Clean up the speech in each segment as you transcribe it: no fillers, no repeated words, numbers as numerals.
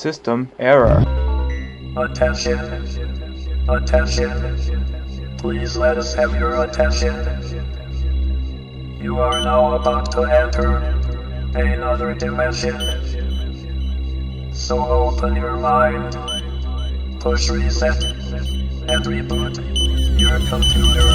System error. Attention. Attention. Please let us have your attention. You are now about to enter another dimension. So open your mind, push reset, and reboot your computer.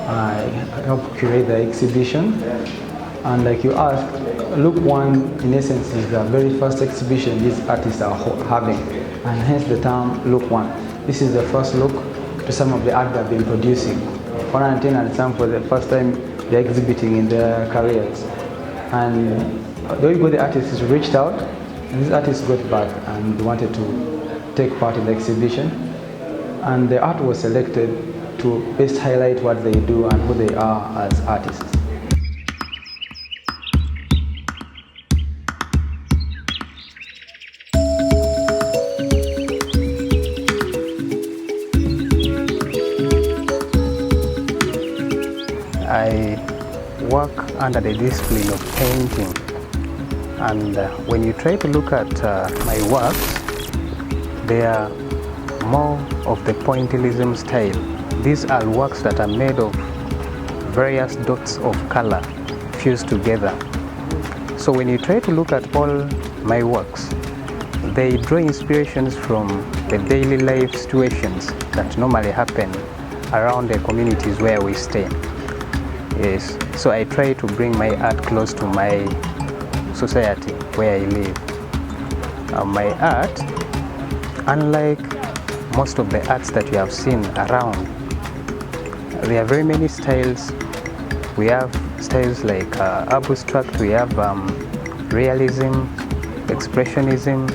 I help curate the exhibition, and like you asked, Look 1 in essence is the very first exhibition these artists are having, and hence the term Look 1. This is the first look to some of the art they've been producing. 110 and some for the first time they're exhibiting in their careers. And the way the artists reached out, and these artists got back and wanted to take part in the exhibition, and the art was selected to best highlight what they do and who they are as artists. I work under the discipline of painting, and when you try to look at my works, they are more of the pointillism style. These are works that are made of various dots of color fused together. So when you try to look at all my works, they draw inspirations from the daily life situations that normally happen around the communities where we stay. Yes, so I try to bring my art close to my society where I live. My art, unlike most of the arts that you have seen around, there are very many styles. We have styles like abstract, we have realism, expressionism,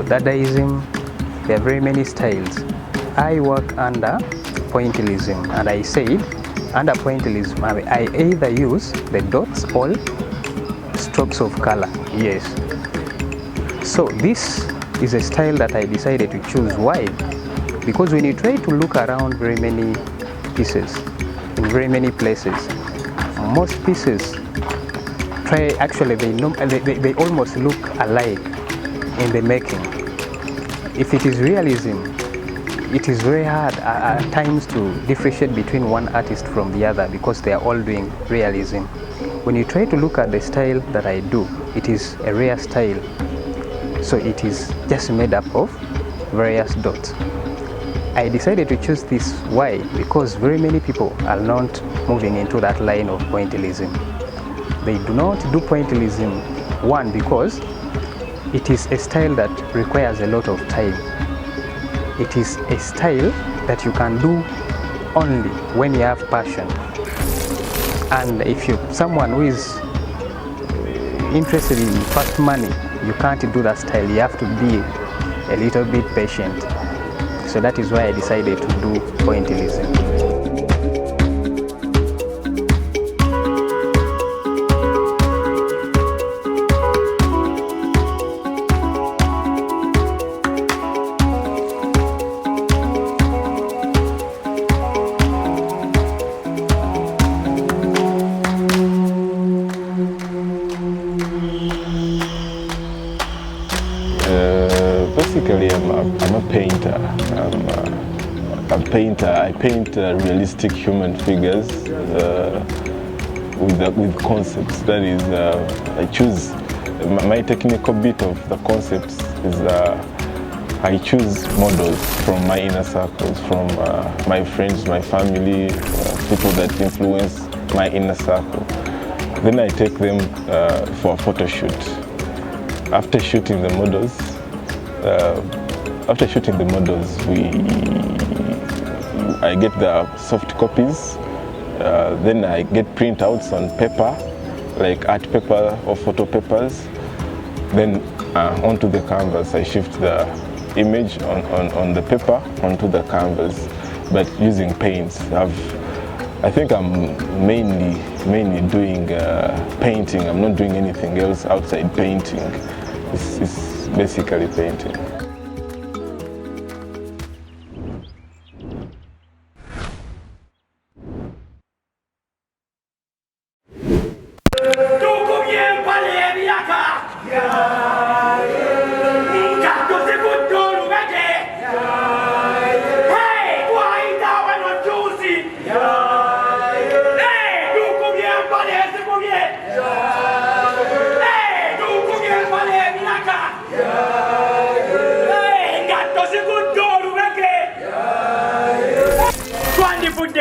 Dadaism. There are very many styles. I work under pointillism, and I said under pointillism I either use the dots or strokes of color. Yes. So this is a style that I decided to choose. Why? Because when you try to look around very many pieces in very many places, most pieces they almost look alike in the making. If it is realism, it is very hard at times to differentiate between one artist from the other because they are all doing realism. When you try to look at the style that I do, it is a rare style. So it is just made up of various dots. I decided to choose this. Why? Because very many people are not moving into that line of pointillism. They do not do pointillism, one, because it is a style that requires a lot of time. It is a style that you can do only when you have passion. And if you're someone who is interested in fast money, you can't do that style. You have to be a little bit patient. So that is why I decided to do pointillism. Basically, I'm a painter. I'm a painter. I paint realistic human figures with concepts. That is, I choose my technical bit of the concepts is I choose models from my inner circles, from my friends, my family, people that influence my inner circle. Then I take them for a photo shoot. After shooting the models, After shooting the models, I get the soft copies. Then I get printouts on paper, like art paper or photo papers. Then onto the canvas, I shift the image on the paper onto the canvas, but using paints. I think I'm mainly doing painting. I'm not doing anything else outside painting. It's basically painting.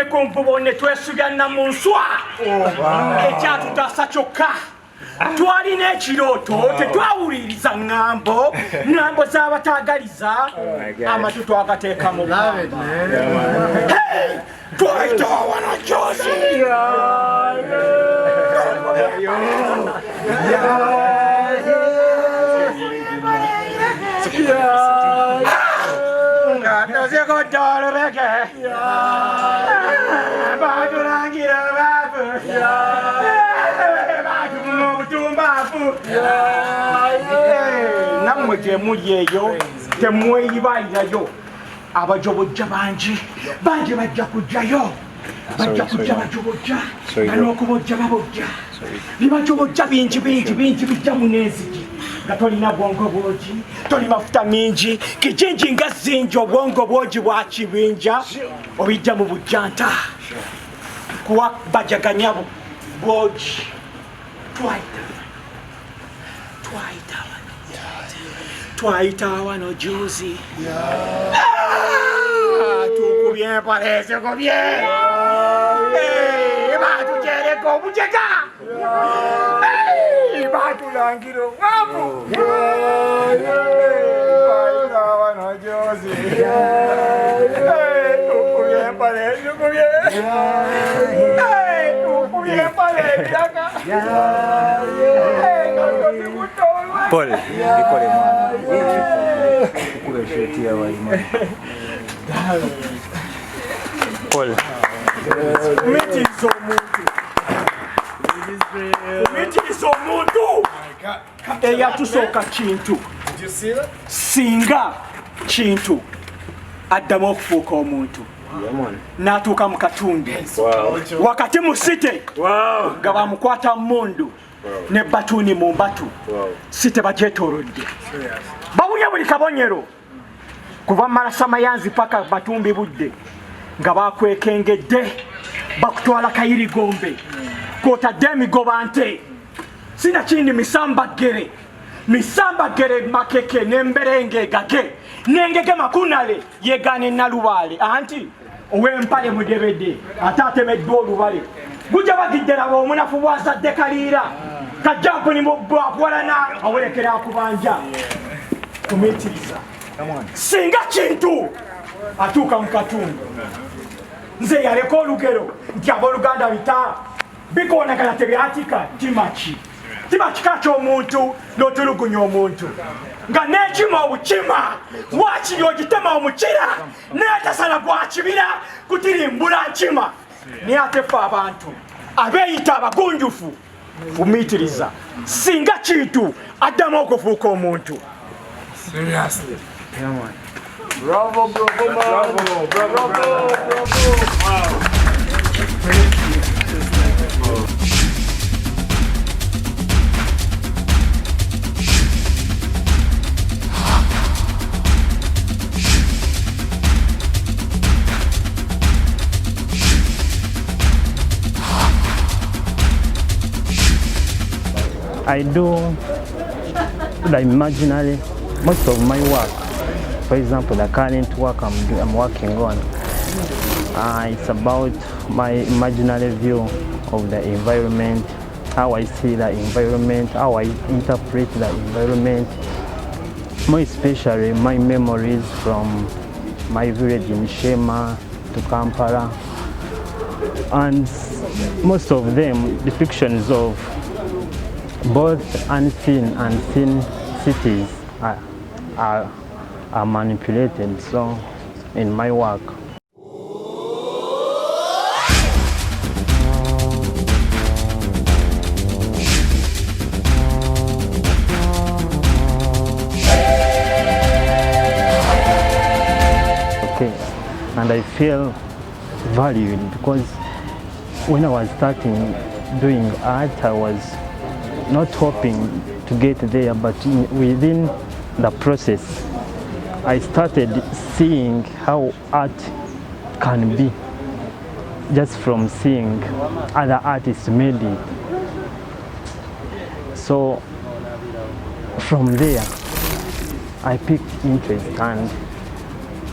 Kumpuone twesugana mu nswa ekyatutaasa kyokka twalina ekiroto tetwawuliriza ŋŋambo z'abataagaliza amatu twagateeka mu twayita wano Josi nammwe gye muli eyo temweyibalirayo abajobojja bangi bajja kujjayo bajja kujja bajobojja n'okubojja babojja bibajobojja bingi bijja mu n'enzigi nga tolina bwongo bwogi toli mafuta mingi kijinji nga zingi obwongo bwogi bwa kibinja obijja mu bujjanta kuwa bajaganya bwogi twayita wano Josi tukubye empale zikubye batugyereko obujega batulangira obwavu twayita wano Josi tukubye empale zikubye tukubye empale ebiraka Paul, bikole mwana. Kule shoti ya wazima. Paul. Miti izo muntu. Eyatusooka kintu. Singa kintu addamu okufuuka omuntu. N'atuuka mu katunde. Wakati mu site nga bamukwata mundu. Ne batuni mu mbatu site bagyetoolodde bawulya buli kabonyero kuva malasa mayanzi paka batumbi budde nga bakwekengedde bakutwala kayirigombe kwotadde emigoba nte sina kindi misambagere makeke n'emberenge gage n'engege makunale yegaane nalubaale anti ow'empale mudebedde ate atemeddwa olubale gujja bagiddera bw'omunafu bwazadde kaliira kajjampu ni bwapwalana awolekera akubanja kumitiriza singa kintu atuuka mu katundu nze yaleka olugero nti abooluganda bita bikoonagana tebyatika timakika ky'omuntu n'otulugunya omuntu nga n'ekima obukima wakiri ogitema omukira n'etasala gwa kibira kutirimbula nkima naye ate ffe abantu abeeyita abagunjufu fumitiriza singa kintu addamu okufuuka omuntu. Seriously. Yeah, man. Bravo, man. Bravo. Wow. I do the imaginary, most of my work. For example, the current work I'm working on, it's about my imaginary view of the environment, how I see the environment, how I interpret the environment, more especially my memories from my village in Shema to Kampala, and most of them depictions of both unseen and seen cities are manipulated so in my work. Okay, and I feel valued because when I was starting doing art, I was not hoping to get there, but within the process, I started seeing how art can be just from seeing other artists made it. So from there, I picked interest and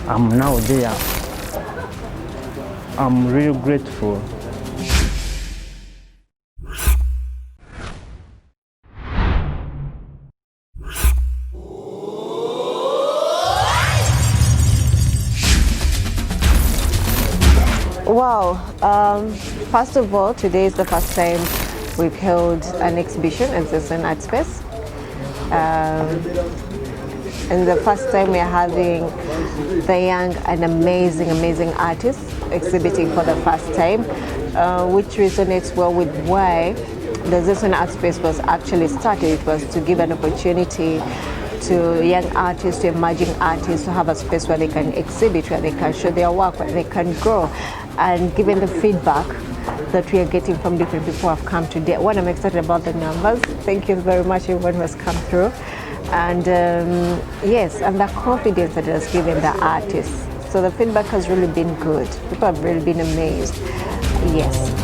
I'm now there. I'm really grateful. Wow, first of all, today is the first time we've held an exhibition at Xenson Art Space. And the first time we're having the young and amazing artists exhibiting for the first time, which resonates well with why the Xenson Art Space was actually started. It was to give an opportunity to young artists, to emerging artists, to have a space where they can exhibit, where they can show their work, where they can grow. And given the feedback that we are getting from different people who have come today, one, I'm excited about the numbers. Thank you very much everyone who has come through. And yes, and the confidence that it has given the artists. So the feedback has really been good. People have really been amazed. Yes.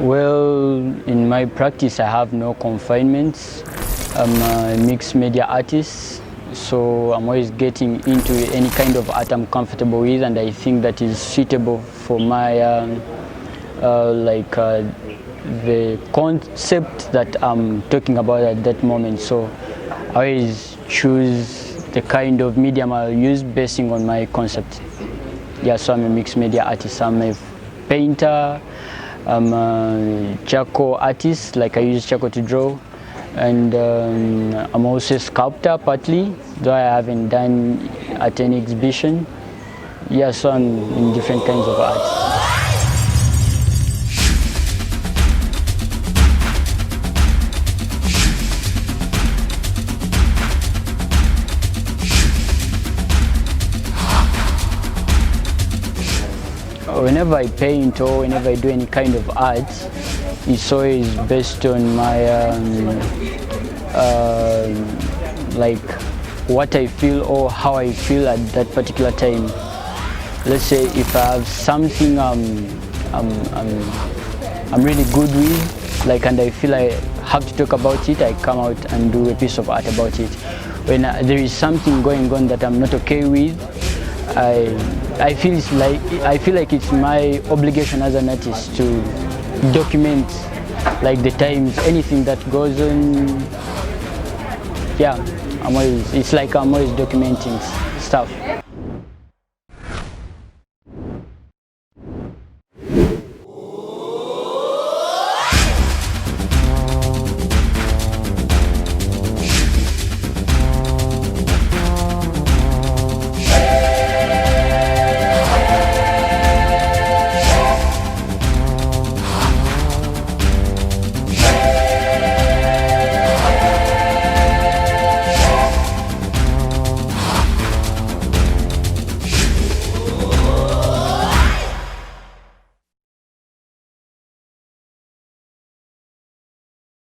Well, in my practice, I have no confinements. I'm a mixed media artist, so I'm always getting into any kind of art I'm comfortable with, and I think that is suitable for my the concept that I'm talking about at that moment. So I always choose the kind of medium I'll use basing on my concept. Yeah, so I'm a mixed media artist. I'm a painter. I'm a charcoal artist, like I use charcoal to draw, and I'm also a sculptor partly, though I haven't done at any exhibition. Yeah, so I'm in different kinds of art. Whenever I paint or whenever I do any kind of art, it's always based on my like what I feel or how I feel at that particular time. Let's say if I have something I'm really good with, like, and I feel I have to talk about it, I come out and do a piece of art about it. When there is something going on that I'm not okay with, I feel like it's my obligation as an artist to document, like, the times, anything that goes on. Yeah, it's like I'm always documenting stuff.